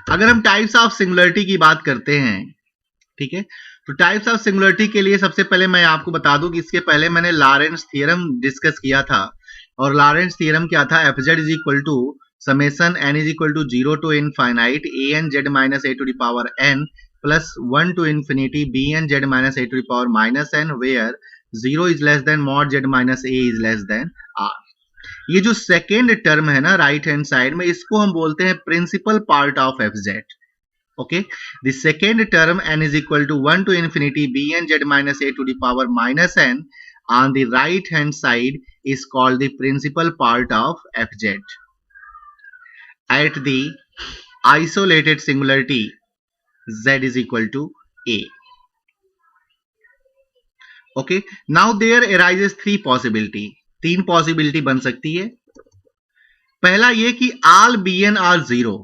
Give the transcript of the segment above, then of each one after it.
अगर हम types of singularity की बात करते हैं, ठीक है, तो टाइप्स ऑफ सिंगुलरिटी के लिए सबसे पहले मैं आपको बता दूं कि इसके पहले मैंने लॉरेंट्ज थ्योरम डिस्कस किया था। और लॉरेंट्ज थ्योरम क्या था? F Z is equal to summation N is equal to 0 to infinite A N Z minus A to the power N plus 1 to infinity B N Z minus A to the power minus N where 0 is less than mod Z minus A is less than R. ये जो second term है ना right hand side में, इसको हम बोलते हैं principal part of F Z. Okay, the second term n is equal to 1 to infinity bn z minus a to the power minus n on the right hand side is called the principal part of fz. At the isolated singularity z is equal to a. Okay, now there arises three possibility. तीन possibility बन सकती है। पहला ये कि all bn are zero.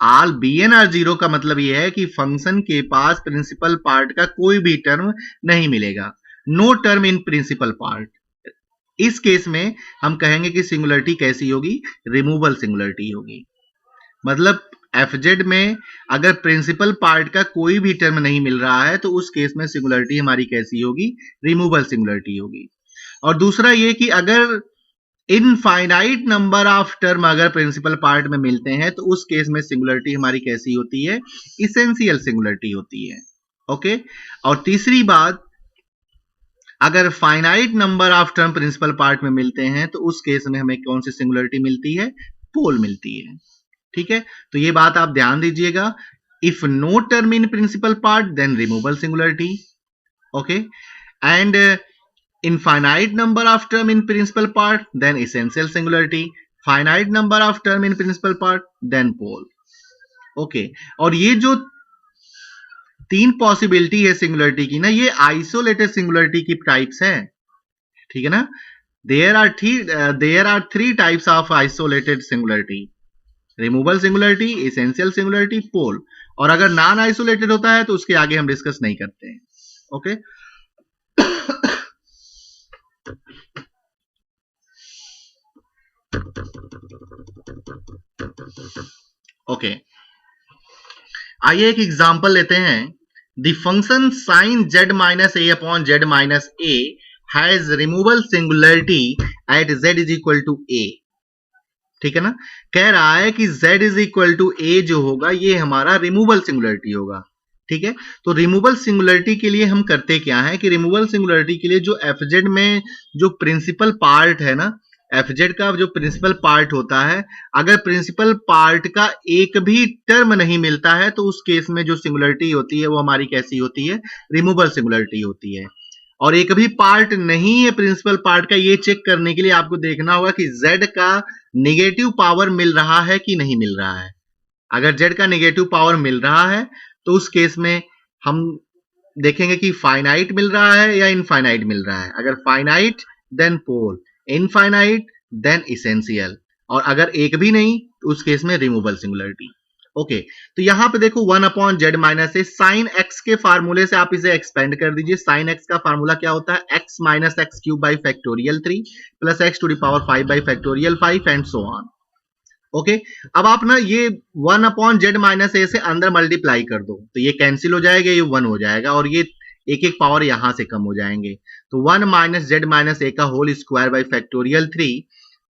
All B N are zero का मतलब यह है कि फंक्शन के पास प्रिंसिपल पार्ट का कोई भी टर्म नहीं मिलेगा, no term in principal part. इस केस में हम कहेंगे कि सिंगुलरिटी कैसी होगी? रिमूवल सिंगुलरिटी होगी। मतलब एफजेड में अगर प्रिंसिपल पार्ट का कोई भी टर्म नहीं मिल रहा है तो उस केस में सिंगुलरिटी हमारी कैसी होगी? रिमूवल सिंगुलरिटी होगी। और दूसरा ये कि अगर इनफाइनाइट नंबर ऑफ टर्म अगर प्रिंसिपल पार्ट में मिलते हैं तो उस केस में सिंगुलरिटी हमारी कैसी होती है? इसेंशियल सिंगुलरिटी होती है। ओके, और तीसरी बात, अगर finite number of term principal part में मिलते हैं तो उस केस में हमें कौन सी सिंगुलरिटी मिलती है? पोल मिलती है। ठीक है, तो ये बात आप ध्यान दीजिएगा। If no term in principal part then removal singularity. Okay, and infinite number of term in principal part then essential singularity, finite number of term in principal part then pole. Okay, और ये जो तीन possibility है singularity की ना, ये isolated singularity की types है। ठीक है ना? There are three types of isolated singularity: removal singularity, essential singularity, pole. और अगर नॉन आइसोलेटेड होता है तो उसके आगे हम डिस्कस नहीं करते हैं। ओके, ओके, आइए एक एग्जांपल लेते हैं। The function sine z minus a upon Z minus A has removal singularity at z is equal to a. ठीक है ना? कह रहा है कि z is equal to a जो होगा ये हमारा रिमूवल सिंगुलरिटी होगा। ठीक है, तो रिमूवल सिंगुलरिटी के लिए हम करते क्या है कि रिमूवल सिंगुलरिटी के लिए जो एफजेड में जो प्रिंसिपल पार्ट है ना, एफजेड का जो प्रिंसिपल पार्ट होता है, अगर प्रिंसिपल पार्ट का एक भी टर्म नहीं मिलता है तो उस केस में जो सिंगुलरिटी होती है वो हमारी कैसी होती है? रिमूवल सिंगुलरिटी होती है। और एक भी पार्ट नहीं है प्रिंसिपल पार्ट का, ये चेक करने के लिए आपको देखना होगा कि z का नेगेटिव पावर मिल रहा है कि नहीं मिल रहा है। अगर z का नेगेटिव पावर मिल रहा है तो उस केस में हम देखेंगे कि फाइनाइट मिल रहा है या इनफाइनाइट मिल रहा है। अगर फाइनाइट देन पोल, इनफाइनाइट देन इसेंशियल, और अगर एक भी नहीं तो उस केस में रिमूवल सिंगुलरिटी। ओके, तो यहां पे देखो 1 अपॉन जेड माइनस ए, साइन एक्स के फार्मूले से आप इसे एक्सपेंड कर दीजिए। साइन एक्स का फार्मूला क्या होता है? X minus X cube by factorial 3 plus X to the power 5 by factorial 5 and so on. Okay, अब आप ना ये 1 अपॉन जेड माइनस ए से अंदर मल्टीप्लाई कर दो तो ये कैंसिल हो जाएगा, ये 1 हो जाएगा और ये एक एक पावर यहां से कम हो जाएंगे। तो 1 माइनस जेड माइनस ए का whole square by factorial 3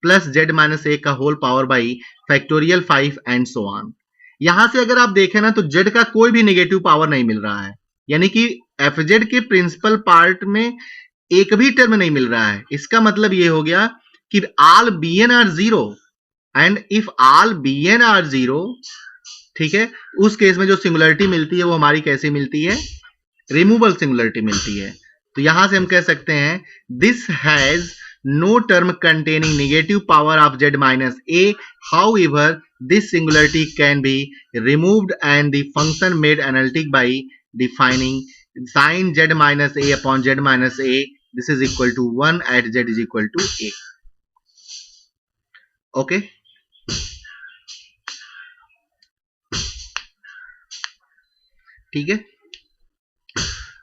plus z minus ए का whole power by factorial 5 and so on. यहां से अगर आप देखें ना तो जेड का कोई भी नेगेटिव पावर नहीं मिल रहा है, यानी कि एफजेड के प्रिंसिपल पार्ट में एक भी टर्म नहीं मिल रहा है। इसका मतलब ये हो गया कि all B N are zero, and if all B N are zero, ठीक है, उस केस में जो सिंगुलरिटी मिलती है वो हमारी कैसी मिलती है? रिमूवल सिंगुलरिटी मिलती है। तो यहां से हम कह सकते हैं this has no term containing negative power of z minus a, however this singularity can be removed and the function made analytic by defining sin z minus a upon z minus a, this is equal to 1 at z is equal to a. okay, ठीक है,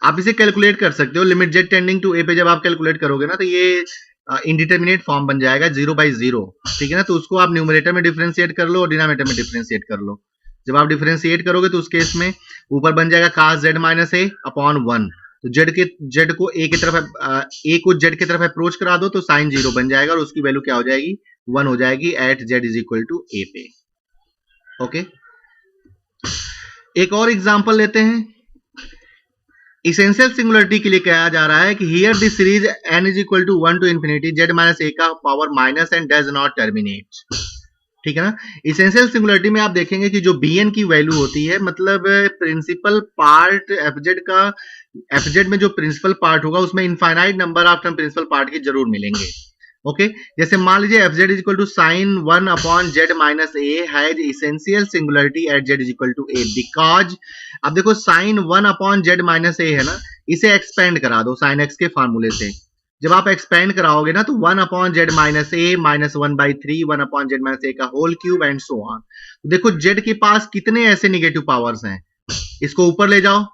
आप इसे calculate कर सकते हो। Limit Z tending to a पे जब आप कैलकुलेट करोगे ना तो ये इंडिटरमिनेट फॉर्म बन जाएगा 0/0, ठीक है ना। तो उसको आप न्यूमरेटर में डिफरेंशिएट कर लो और डिनोमिनेटर में डिफरेंशिएट कर लो। जब आप डिफरेंशिएट करोगे तो उस केस में ऊपर बन जाएगा cos z minus a upon 1। तो जेड को ए की तरफ ए को जेड की तरफ अप्रोच करा दो तो साइन 0 बन जाएगा और उसकी वैल्यू क्या हो जाएगी, 1 हो जाएगी at z is equal to a पे। ओके, एक और एग्जांपल लेते हैं। इसेंशियल सिंगुलरिटी के लिए कहा जा रहा है कि here this series n is equal to 1 to infinity z minus ए का power minus and does not terminate, ठीक है ना। इसेंशियल सिंगुलरिटी में आप देखेंगे कि जो bn की वैल्यू होती है, मतलब प्रिंसिपल पार्ट fz में जो प्रिंसिपल पार्ट होगा उसमें infinite number of term principal part के जरूर मिलेंगे। ओके, जैसे मान लीजिए fz is equal to sine 1 upon Z minus A has essential singularity at z is equal to A because, अब देखो sine 1 upon Z minus A है ना, इसे एक्सपेंड करा दो साइन एक्स के फार्मूले से। जब आप एक्सपेंड कराओगे ना तो 1 upon Z minus A minus 1/3 1 upon Z minus ए का whole cube and so on. तो देखो जेड के पास कितने ऐसे नेगेटिव पावर्स हैं, इसको ऊपर ले जाओ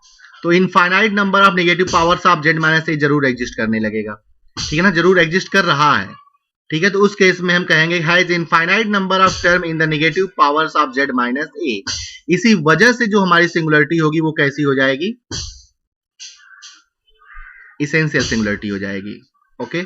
तो infinite number of negative powers of z minus a जरूर एग्जिस्ट करने लगेगा, ठीक है ना, जरूर एग्जिस्ट कर रहा है, ठीक है। तो उस केस में हम कहेंगे has infinite number of term in the negative powers of z minus a. इसी वजह से जो हमारी सिंगुलरिटी होगी वो कैसी हो जाएगी, इसेंशियल सिंगुलरिटी हो जाएगी। ओके